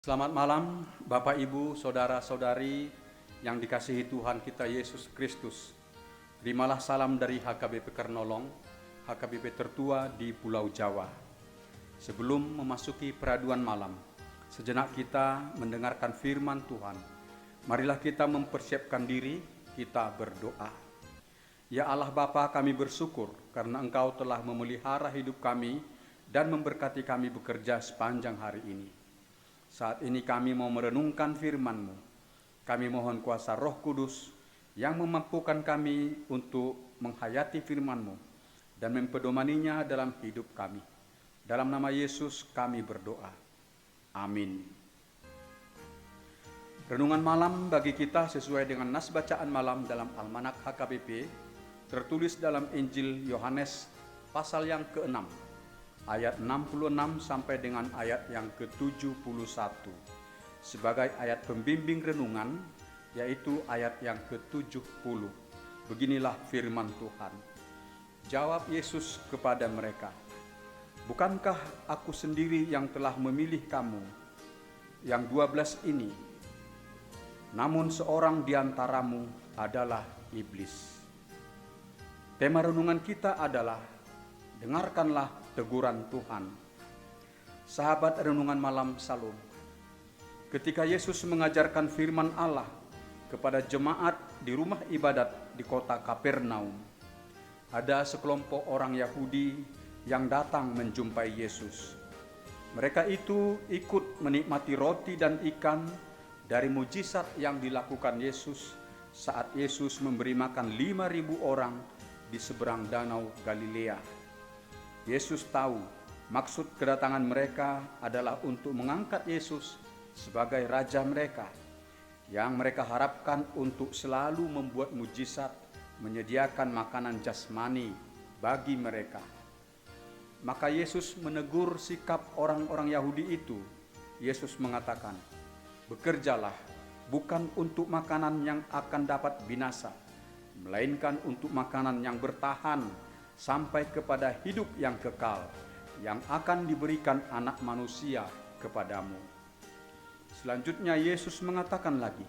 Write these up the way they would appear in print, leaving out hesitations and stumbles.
Selamat malam Bapak Ibu, Saudara-saudari yang dikasihi Tuhan kita Yesus Kristus. Terimalah salam dari HKBP Kernolong, HKBP tertua di Pulau Jawa. Sebelum memasuki peraduan malam, sejenak kita mendengarkan firman Tuhan. Marilah kita mempersiapkan diri, kita berdoa. Ya Allah Bapa, kami bersyukur karena Engkau telah memelihara hidup kami dan memberkati kami bekerja sepanjang hari ini. Saat ini kami mau merenungkan firman-Mu. Kami mohon kuasa Roh Kudus yang memampukan kami untuk menghayati firman-Mu dan mempedomaninya dalam hidup kami. Dalam nama Yesus kami berdoa. Amin. Renungan malam bagi kita sesuai dengan nas bacaan malam dalam Almanak HKBP, tertulis dalam Injil Yohanes pasal yang ke-6. Ayat 66 sampai dengan ayat yang ke-71 sebagai ayat pembimbing renungan, yaitu ayat yang ke-70. Beginilah firman Tuhan. Jawab Yesus kepada mereka, "Bukankah aku sendiri yang telah memilih kamu, yang 12 ini? Namun seorang di antaramu adalah iblis." Tema renungan kita adalah dengarkanlah teguran Tuhan. Sahabat renungan malam Salum, ketika Yesus mengajarkan firman Allah kepada jemaat di rumah ibadat di kota Kapernaum, ada sekelompok orang Yahudi yang datang menjumpai Yesus. Mereka itu ikut menikmati roti dan ikan dari mujizat yang dilakukan Yesus saat Yesus memberi makan 5.000 orang di seberang danau Galilea. Yesus tahu maksud kedatangan mereka adalah untuk mengangkat Yesus sebagai raja mereka, yang mereka harapkan untuk selalu membuat mujizat, menyediakan makanan jasmani bagi mereka. Maka Yesus menegur sikap orang-orang Yahudi itu. Yesus mengatakan, "Bekerjalah bukan untuk makanan yang akan dapat binasa, melainkan untuk makanan yang bertahan sampai kepada hidup yang kekal, yang akan diberikan Anak Manusia kepadamu." Selanjutnya Yesus mengatakan lagi,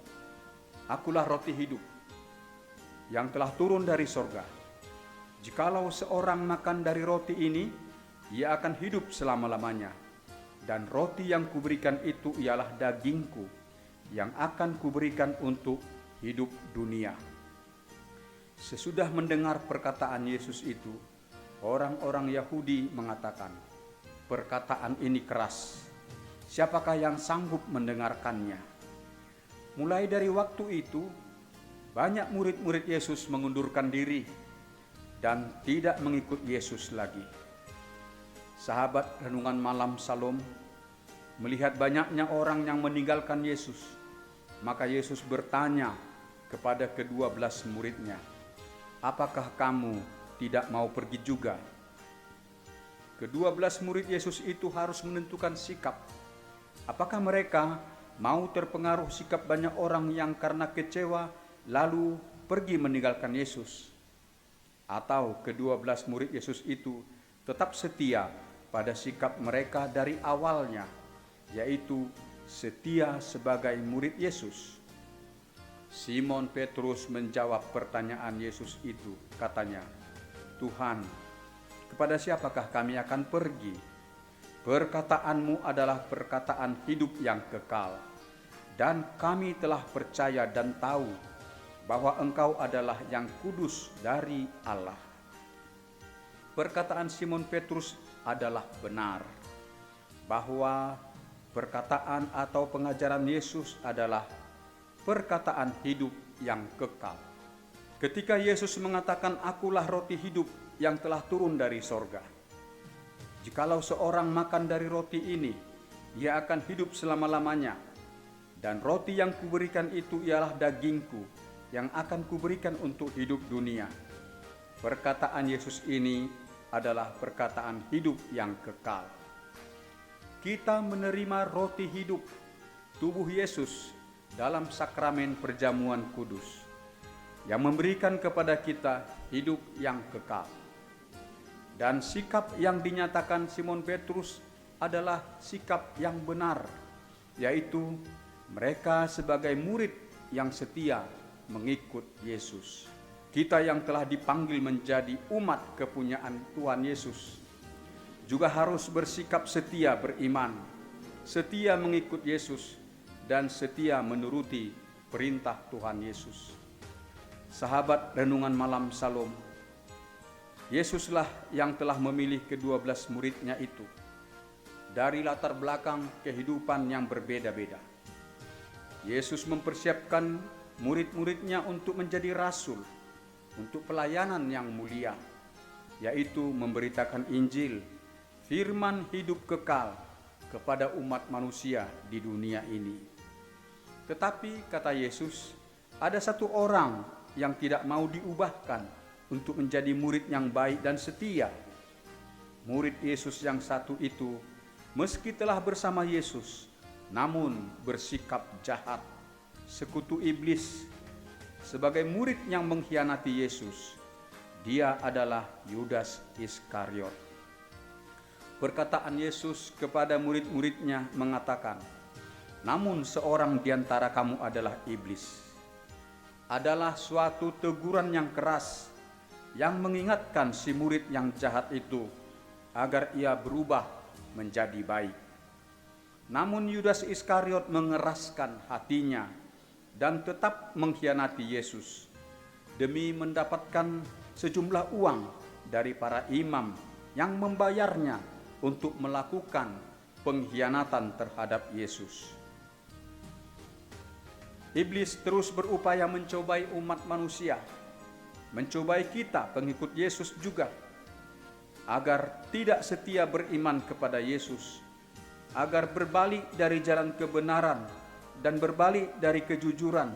"Akulah roti hidup yang telah turun dari sorga. Jikalau seorang makan dari roti ini, ia akan hidup selama-lamanya. Dan roti yang kuberikan itu ialah dagingku, yang akan kuberikan untuk hidup dunia." Sesudah mendengar perkataan Yesus itu, orang-orang Yahudi mengatakan, "Perkataan ini keras. Siapakah yang sanggup mendengarkannya?" Mulai dari waktu itu, banyak murid-murid Yesus mengundurkan diri dan tidak mengikut Yesus lagi. Sahabat renungan malam Salom, melihat banyaknya orang yang meninggalkan Yesus, maka Yesus bertanya kepada ke-12 muridnya, "Apakah kamu tidak mau pergi juga?" Ke-12 murid Yesus itu harus menentukan sikap. Apakah mereka mau terpengaruh sikap banyak orang yang karena kecewa lalu pergi meninggalkan Yesus? Atau ke-12 murid Yesus itu tetap setia pada sikap mereka dari awalnya, yaitu setia sebagai murid Yesus? Simon Petrus menjawab pertanyaan Yesus itu. Katanya, "Tuhan, kepada siapakah kami akan pergi? Perkataanmu adalah perkataan hidup yang kekal. Dan kami telah percaya dan tahu bahwa Engkau adalah yang kudus dari Allah." Perkataan Simon Petrus adalah benar, bahwa perkataan atau pengajaran Yesus adalah perkataan hidup yang kekal. Ketika Yesus mengatakan, "Akulah roti hidup yang telah turun dari sorga. Jikalau seorang makan dari roti ini, ia akan hidup selama-lamanya. Dan roti yang kuberikan itu ialah dagingku, yang akan kuberikan untuk hidup dunia." Perkataan Yesus ini adalah perkataan hidup yang kekal. Kita menerima roti hidup, tubuh Yesus, dalam sakramen perjamuan kudus yang memberikan kepada kita hidup yang kekal. Dan sikap yang dinyatakan Simon Petrus adalah sikap yang benar, yaitu mereka sebagai murid yang setia mengikut Yesus. Kita yang telah dipanggil menjadi umat kepunyaan Tuhan Yesus juga harus bersikap setia beriman, setia mengikut Yesus, dan setia menuruti perintah Tuhan Yesus. Sahabat renungan malam Salom, Yesuslah yang telah memilih ke-12 muridnya itu dari latar belakang kehidupan yang berbeda-beda. Yesus mempersiapkan murid-muridnya untuk menjadi rasul, untuk pelayanan yang mulia, yaitu memberitakan Injil, firman hidup kekal kepada umat manusia di dunia ini. Tetapi kata Yesus, ada satu orang yang tidak mau diubahkan untuk menjadi murid yang baik dan setia. Murid Yesus yang satu itu, meski telah bersama Yesus, namun bersikap jahat, sekutu iblis. Sebagai murid yang mengkhianati Yesus, dia adalah Yudas Iskariot. Perkataan Yesus kepada murid-muridnya mengatakan, namun seorang di antara kamu adalah iblis. Adalah suatu teguran yang keras yang mengingatkan si murid yang jahat itu agar ia berubah menjadi baik. Namun Yudas Iskariot mengeraskan hatinya dan tetap mengkhianati Yesus demi mendapatkan sejumlah uang dari para imam yang membayarnya untuk melakukan pengkhianatan terhadap Yesus. Iblis terus berupaya mencobai umat manusia, mencobai kita pengikut Yesus juga, agar tidak setia beriman kepada Yesus, agar berbalik dari jalan kebenaran dan berbalik dari kejujuran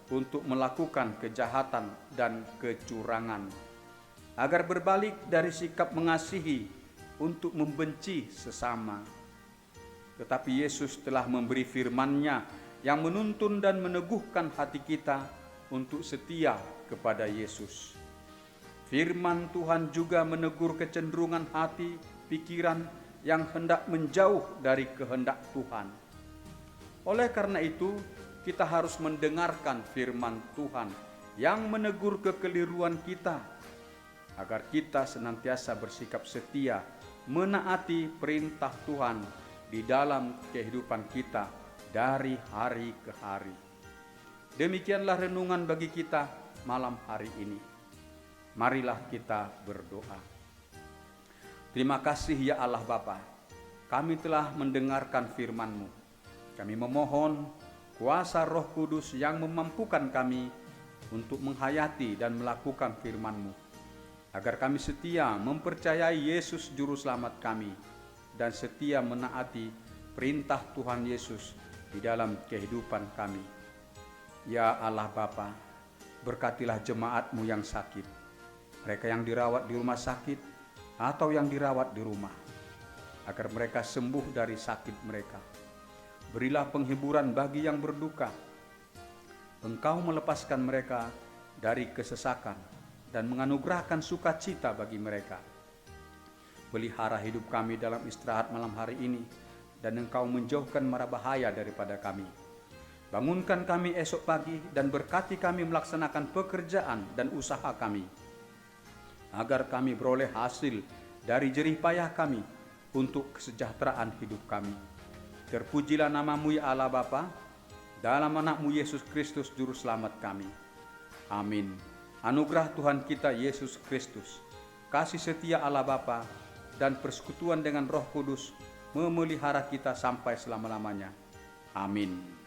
untuk melakukan kejahatan dan kecurangan, agar berbalik dari sikap mengasihi untuk membenci sesama. Tetapi Yesus telah memberi firman-Nya yang menuntun dan meneguhkan hati kita untuk setia kepada Yesus. Firman Tuhan juga menegur kecenderungan hati, pikiran yang hendak menjauh dari kehendak Tuhan. Oleh karena itu, kita harus mendengarkan firman Tuhan yang menegur kekeliruan kita, agar kita senantiasa bersikap setia menaati perintah Tuhan di dalam kehidupan kita dari hari ke hari. Demikianlah renungan bagi kita malam hari ini. Marilah kita berdoa. Terima kasih ya Allah Bapa, kami telah mendengarkan firman-Mu. Kami memohon kuasa Roh Kudus yang memampukan kami untuk menghayati dan melakukan firman-Mu, agar kami setia mempercayai Yesus Juru Selamat kami dan setia menaati perintah Tuhan Yesus di dalam kehidupan kami. Ya Allah Bapa, berkatilah jemaat-Mu yang sakit, mereka yang dirawat di rumah sakit atau yang dirawat di rumah, agar mereka sembuh dari sakit mereka. Berilah penghiburan bagi yang berduka. Engkau melepaskan mereka dari kesesakan dan menganugerahkan sukacita bagi mereka. Pelihara hidup kami dalam istirahat malam hari ini, dan Engkau menjauhkan mara bahaya daripada kami. Bangunkan kami esok pagi dan berkati kami melaksanakan pekerjaan dan usaha kami, agar kami beroleh hasil dari jerih payah kami untuk kesejahteraan hidup kami. Terpujilah nama-Mu ya Allah Bapa, dalam anak-Mu Yesus Kristus Juru Selamat kami. Amin. Anugerah Tuhan kita Yesus Kristus, kasih setia Allah Bapa, dan persekutuan dengan Roh Kudus memelihara kita sampai selama-lamanya. Amin.